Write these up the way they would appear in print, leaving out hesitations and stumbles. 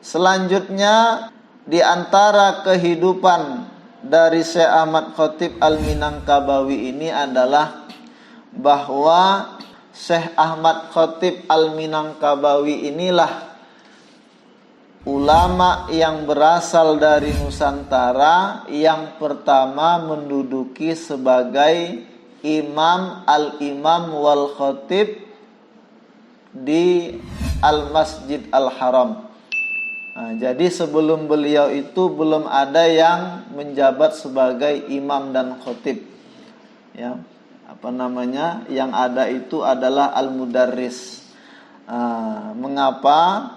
Selanjutnya, di antara kehidupan dari Syekh Ahmad Khatib Al-Minangkabawi ini adalah bahwa Syekh Ahmad Khatib Al-Minangkabawi inilah ulama yang berasal dari Nusantara yang pertama menduduki sebagai imam al-imam wal khatib di Al-Masjid Al-Haram. Nah, jadi sebelum beliau itu belum ada yang menjabat sebagai imam dan khatib. Ya, yang ada itu adalah al-mudarris. Mengapa?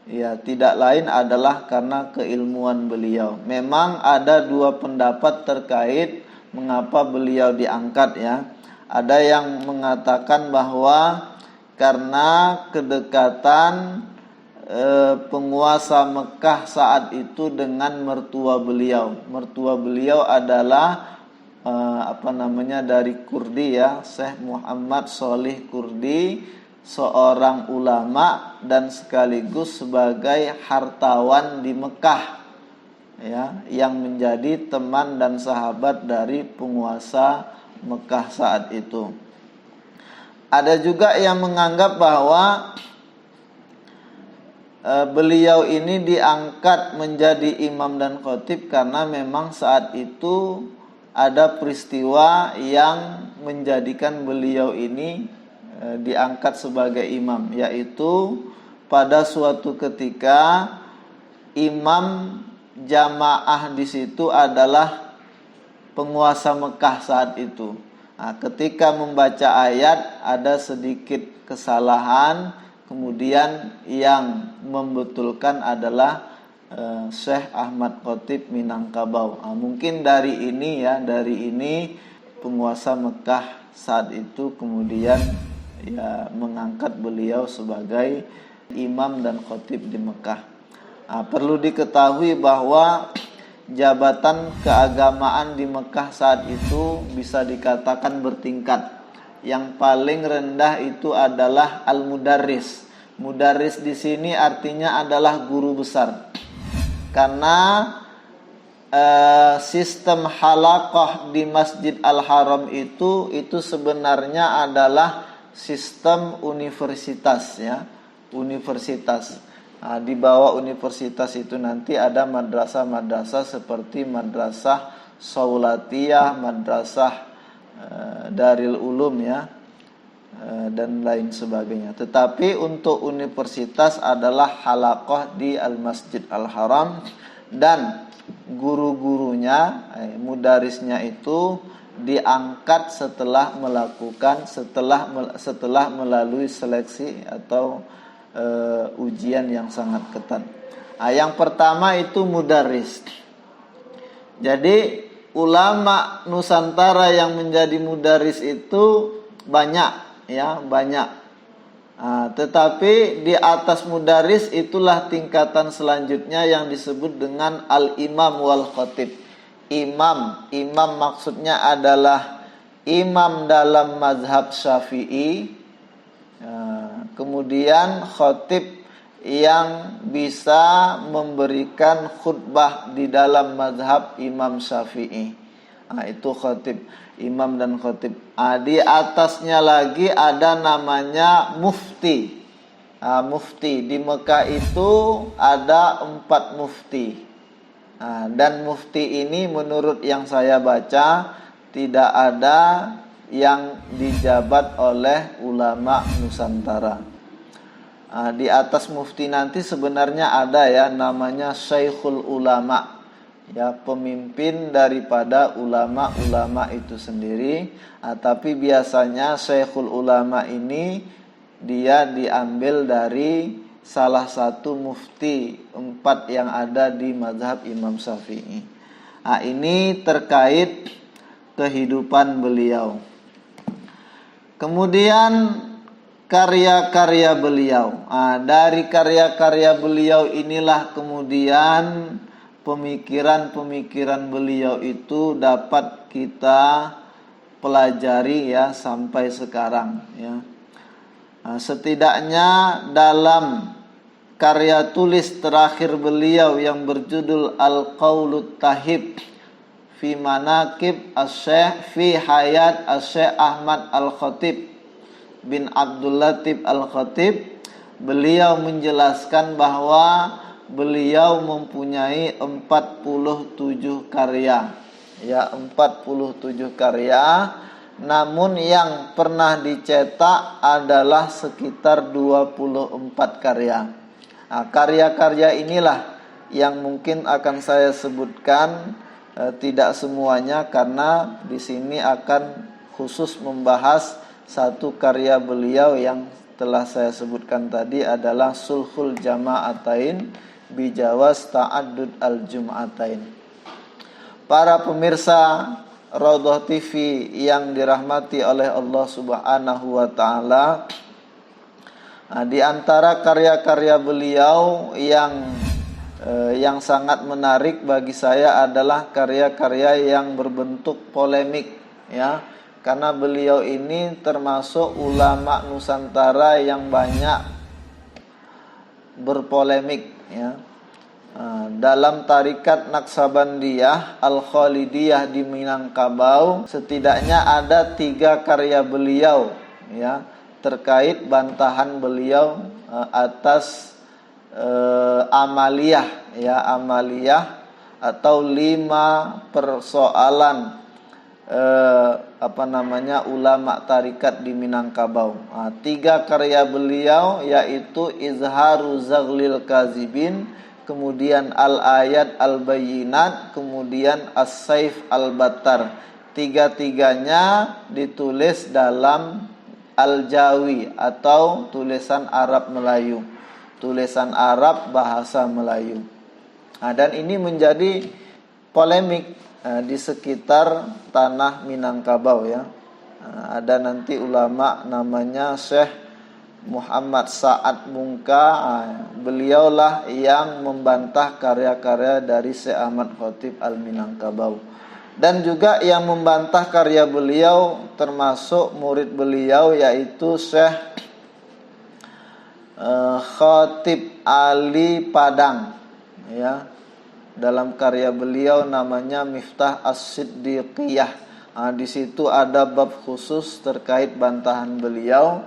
Ya, tidak lain adalah karena keilmuan beliau. Memang ada dua pendapat terkait mengapa beliau diangkat ya. Ada yang mengatakan bahwa karena kedekatan penguasa Mekah saat itu dengan mertua beliau. Mertua beliau adalah dari Kurdi ya, Syekh Muhammad Sholih Kurdi, seorang ulama dan sekaligus sebagai hartawan di Mekah ya, yang menjadi teman dan sahabat dari penguasa Mekah saat itu. Ada juga yang menganggap bahwa beliau ini diangkat menjadi imam dan khatib karena memang saat itu ada peristiwa yang menjadikan beliau ini diangkat sebagai imam, yaitu pada suatu ketika imam jamaah di situ adalah penguasa Mekah saat itu. Nah, ketika membaca ayat ada sedikit kesalahan, kemudian yang membetulkan adalah Syekh Ahmad Khatib Minangkabau. Nah, mungkin dari ini penguasa Mekah saat itu kemudian ya mengangkat beliau sebagai imam dan khatib di Mekah. Nah, perlu diketahui bahwa jabatan keagamaan di Mekah saat itu bisa dikatakan bertingkat. Yang paling rendah itu adalah al-mudarris. Mudarris di sini artinya adalah guru besar. Karena sistem halaqah di Masjid Al-Haram itu sebenarnya adalah sistem universitas ya, universitas. Nah, di bawah universitas itu nanti ada madrasah-madrasah seperti madrasah Saulatiyah, madrasah Darul Ulum ya, dan lain sebagainya. Tetapi untuk universitas adalah halaqah di Al-Masjid Al-Haram, dan guru-gurunya, mudarisnya itu diangkat setelah melalui seleksi atau ujian yang sangat ketat. Yang pertama itu mudaris. Jadi ulama Nusantara yang menjadi mudaris itu banyak. Tetapi di atas mudaris itulah tingkatan selanjutnya yang disebut dengan al-imam wal khatib. Imam maksudnya adalah imam dalam mazhab Syafi'i. Kemudian khatib yang bisa memberikan khutbah di dalam mazhab Imam Syafi'i. Itu khatib, imam dan khatib. Di atasnya lagi ada namanya mufti. Mufti di Mekah itu ada 4 mufti. Dan mufti ini menurut yang saya baca tidak ada yang dijabat oleh ulama Nusantara. Di atas mufti nanti sebenarnya ada ya, namanya Syekhul Ulama ya, pemimpin daripada ulama-ulama itu sendiri. Tapi biasanya Syekhul Ulama ini dia diambil dari salah satu mufti 4 yang ada di mazhab Imam Syafi'i. Ini terkait kehidupan beliau. Kemudian karya-karya beliau. Dari karya-karya beliau inilah kemudian pemikiran-pemikiran beliau itu dapat kita pelajari ya sampai sekarang ya. Setidaknya dalam karya tulis terakhir beliau yang berjudul Al-Qaulut Tahib fi Manaqib Asy-Syaikh fi Hayat Asy-Syaikh Ahmad Al-Khatib bin Abdul Latif Al-Khatib. Beliau menjelaskan bahwa beliau mempunyai 47 karya, ya, 47 karya, namun yang pernah dicetak adalah sekitar 24 karya. Nah, karya-karya inilah yang mungkin akan saya sebutkan, tidak semuanya, karena di sini akan khusus membahas satu karya beliau yang telah saya sebutkan tadi, adalah Sulhul Jama'atain bijawaz ta'addud al-jum'atain. Para pemirsa Raudhah TV yang dirahmati oleh Allah Subhanahu wa taala, di antara karya-karya beliau yang sangat menarik bagi saya adalah karya-karya yang berbentuk polemik, ya. Karena beliau ini termasuk ulama Nusantara yang banyak berpolemik, ya. Dalam tarikat Naqsabandiyah Al-Khalidiyah di Minangkabau, setidaknya ada 3 karya beliau, ya, terkait bantahan beliau atas amaliyah, ya, amaliyah atau 5 persoalan ulama tarikat di Minangkabau. 3 karya beliau yaitu Izharu Zaghlil Kazibin, kemudian Al-Ayat Al-Bayyinat, kemudian As-Saif Al-Battar. 3-tiganya ditulis dalam Al-Jawi atau tulisan Arab Melayu, tulisan Arab bahasa Melayu. Dan ini menjadi polemik di sekitar tanah Minangkabau, ya. Ada nanti ulama namanya Syekh Muhammad Sa'ad Mungka, beliaulah yang membantah karya-karya dari Syekh Ahmad Khatib Al-Minangkabau. Dan juga yang membantah karya beliau termasuk murid beliau, yaitu Syekh Khatib Ali Padang, ya. Dalam karya beliau namanya Miftah As-Siddiqiyah. Di situ ada bab khusus terkait bantahan beliau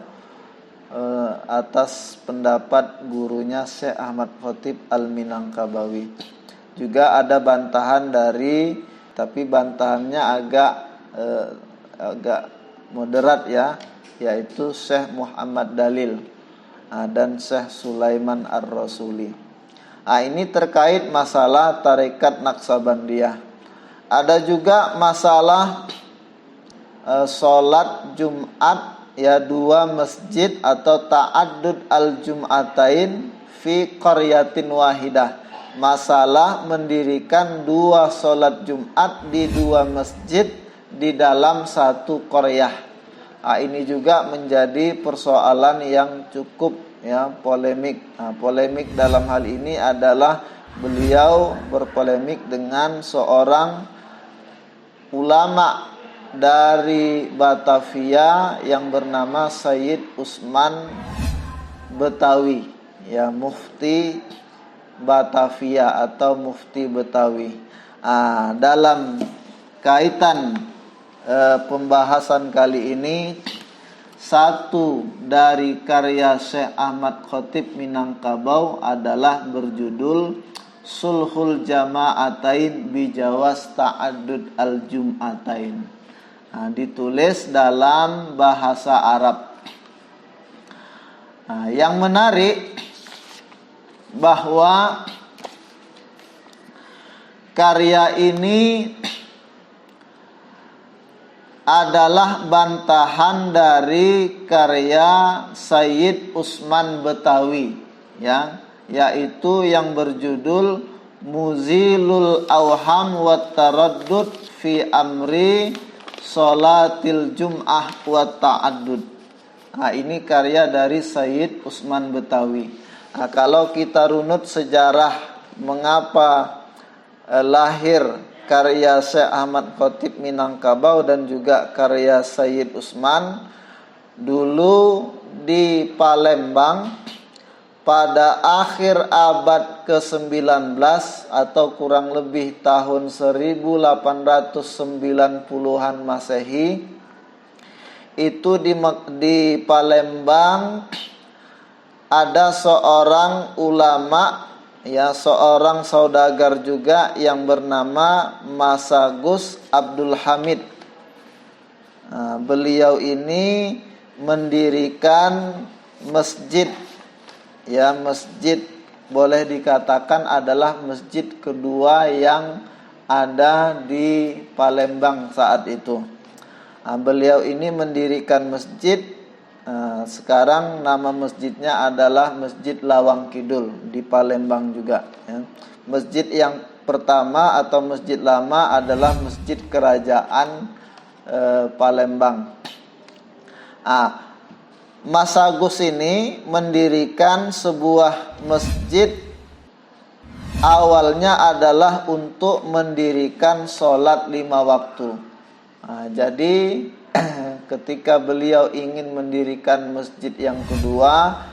atas pendapat gurunya Syekh Ahmad Khatib Al-Minangkabawi. Juga ada bantahan tapi bantahannya agak moderat, ya, yaitu Syekh Muhammad Dalil dan Syekh Sulaiman Ar-Rasuli. Ini terkait masalah tarekat Naqsabandiyah. Ada juga masalah sholat Jumat, ya, 2 masjid atau ta'addud al-jum'atain fi qaryatin wahidah. Masalah mendirikan 2 sholat Jumat di 2 masjid di dalam satu qaryah. Ini juga menjadi persoalan yang cukup, ya, polemik. Polemik dalam hal ini adalah beliau berpolemik dengan seorang ulama dari Batavia yang bernama Sayyid Usman Betawi, ya, mufti Batavia atau mufti Betawi. Dalam kaitan pembahasan kali ini, satu dari karya Syekh Ahmad Khatib Minangkabau adalah berjudul Sulhul Jama'atain bijawaz ta'addud al-jum'atain. Ditulis dalam bahasa Arab. Yang menarik bahwa karya ini adalah bantahan dari karya Sayyid Usman Betawi, ya, yaitu yang berjudul Muzilul Awham wa Taraddud fi Amri Sholatil Jum'ah wa Ta'addud. Ini karya dari Sayyid Usman Betawi. Kalau kita runut sejarah mengapa lahir karya Syekh Ahmad Khatib Minangkabau dan juga karya Sayyid Usman, dulu di Palembang pada akhir abad ke-19 atau kurang lebih tahun 1890-an Masehi, itu di Palembang ada seorang ulama, ya, seorang saudagar juga yang bernama Mas Agus Abdul Hamid. Beliau ini mendirikan masjid, ya, masjid boleh dikatakan adalah masjid kedua yang ada di Palembang saat itu. Beliau ini mendirikan masjid, sekarang nama masjidnya adalah Masjid Lawang Kidul di Palembang juga, ya. Masjid yang pertama atau masjid lama adalah Masjid Kerajaan Palembang. Mas Agus ini mendirikan sebuah masjid, awalnya adalah untuk mendirikan sholat 5 waktu. Jadi ketika beliau ingin mendirikan masjid yang kedua,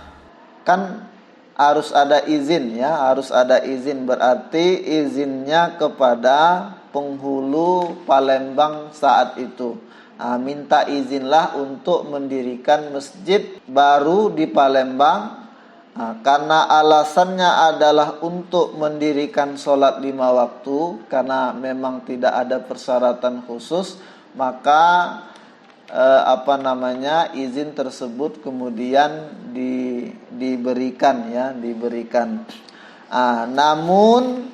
kan harus ada izin, ya, harus ada izin, berarti izinnya kepada penghulu Palembang saat itu. Minta izinlah untuk mendirikan masjid baru di Palembang, karena alasannya adalah untuk mendirikan sholat 5 waktu, karena memang tidak ada persyaratan khusus, maka izin tersebut kemudian diberikan, ya, diberikan. Namun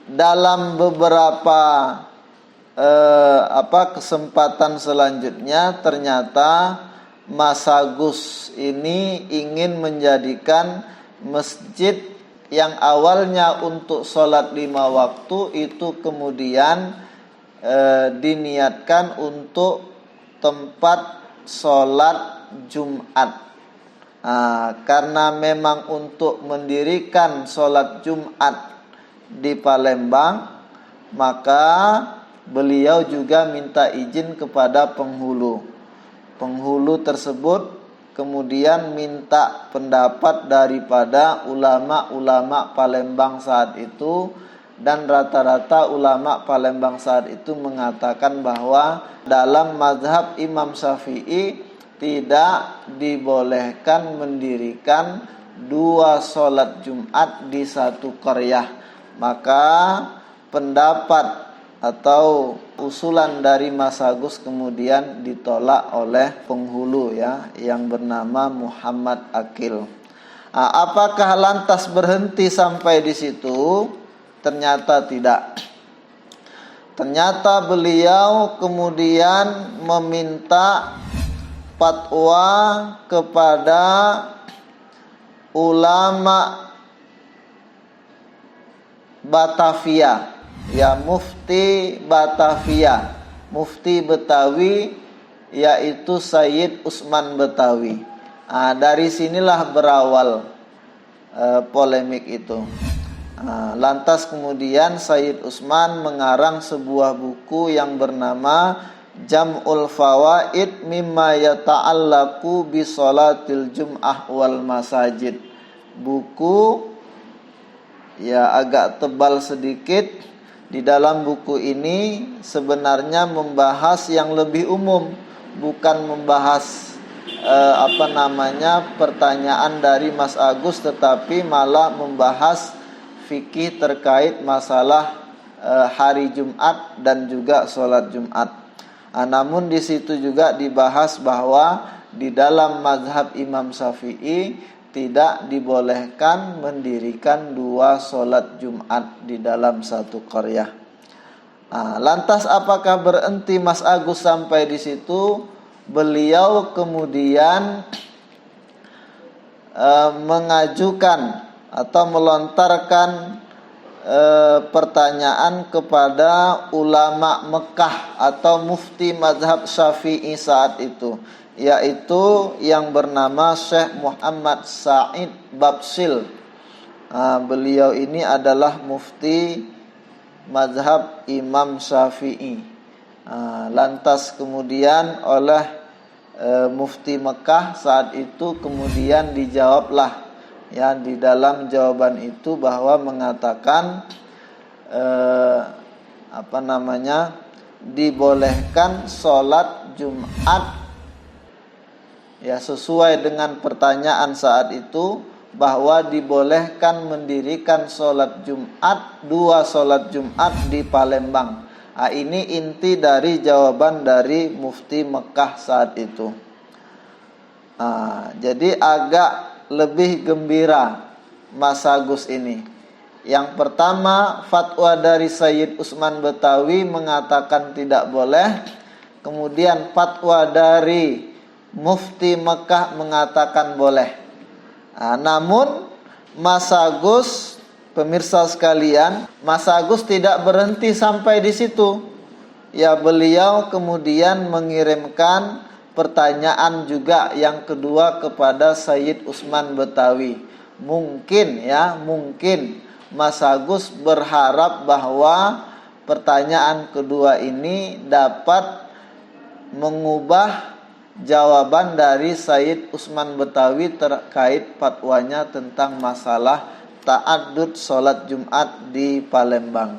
dalam beberapa kesempatan selanjutnya ternyata Mas Agus ini ingin menjadikan masjid yang awalnya untuk sholat 5 waktu itu kemudian diniatkan untuk tempat sholat Jumat. Karena memang untuk mendirikan sholat Jumat di Palembang, maka beliau juga minta izin kepada penghulu. Penghulu tersebut kemudian minta pendapat daripada ulama-ulama Palembang saat itu, dan rata-rata ulama Palembang saat itu mengatakan bahwa dalam mazhab Imam Syafi'i tidak dibolehkan mendirikan 2 sholat Jumat di satu qaryah. Maka pendapat atau usulan dari Mas Agus kemudian ditolak oleh penghulu, ya, yang bernama Muhammad Akil. Apakah lantas berhenti sampai di situ? Ternyata tidak. Ternyata beliau kemudian meminta fatwa kepada ulama Batavia, ya, mufti Batavia, mufti Betawi, yaitu Sayyid Usman Betawi. Dari sinilah berawal polemik itu. Lantas kemudian Sayyid Usman mengarang sebuah buku yang bernama Jam'ul Fawaid mimma yata'allaqu bi sholatil jum'ah wal masajid. Buku, ya, agak tebal sedikit. Di dalam buku ini sebenarnya membahas yang lebih umum, bukan membahas pertanyaan dari Mas Agus, tetapi malah membahas fikih terkait masalah hari Jumat dan juga sholat Jumat. Namun di situ juga dibahas bahwa di dalam mazhab Imam Syafi'i tidak dibolehkan mendirikan 2 sholat Jumat di dalam satu qaryah. Lantas apakah berhenti Mas Agus sampai di situ? Beliau kemudian mengajukan atau melontarkan pertanyaan kepada ulama Mekah atau mufti mazhab Syafi'i saat itu, yaitu yang bernama Syekh Muhammad Sa'id Babsil. Beliau ini adalah mufti mazhab Imam Syafi'i. Lantas kemudian oleh mufti Mekah saat itu kemudian dijawablah Ya, di dalam jawaban itu bahwa mengatakan dibolehkan sholat Jumat, ya, sesuai dengan pertanyaan saat itu, bahwa dibolehkan mendirikan sholat Jumat, 2 sholat Jumat di Palembang. Nah, ini inti dari jawaban dari Mufti Mekah saat itu. Nah, jadi agak lebih gembira Mas Agus ini. Yang pertama, fatwa dari Sayyid Usman Betawi mengatakan tidak boleh. Kemudian fatwa dari Mufti Mekah mengatakan boleh. Nah, namun Mas Agus, pemirsa sekalian, Mas Agus tidak berhenti sampai di situ. Ya, beliau kemudian mengirimkan pertanyaan juga yang kedua kepada Sayyid Usman Betawi. Mungkin Mas Agus berharap bahwa pertanyaan kedua ini dapat mengubah jawaban dari Sayyid Usman Betawi terkait fatwanya tentang masalah ta'addud sholat Jumat di Palembang.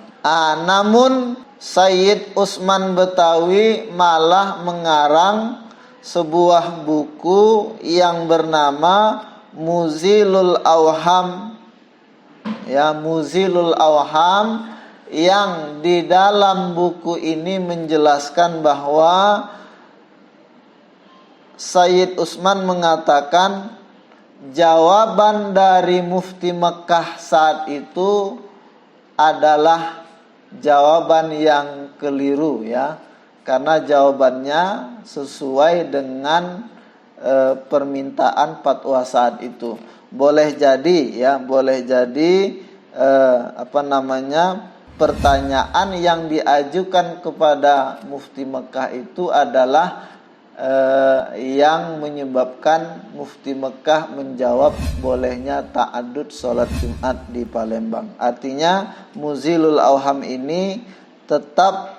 Namun Sayyid Usman Betawi malah mengarang sebuah buku yang bernama Muzilul Awham, ya, Muzilul Awham, yang di dalam buku ini menjelaskan bahwa Sayyid Usman mengatakan jawaban dari Mufti Mekah saat itu adalah jawaban yang keliru, ya, karena jawabannya sesuai dengan permintaan fatwa saat itu. Boleh jadi pertanyaan yang diajukan kepada Mufti Mekah itu adalah yang menyebabkan Mufti Mekah menjawab bolehnya ta'addud sholat Jumat di Palembang. Artinya Muzilul Awham ini tetap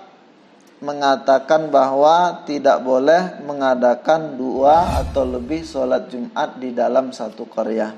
mengatakan bahwa tidak boleh mengadakan 2 atau lebih sholat Jumat di dalam satu qaryah.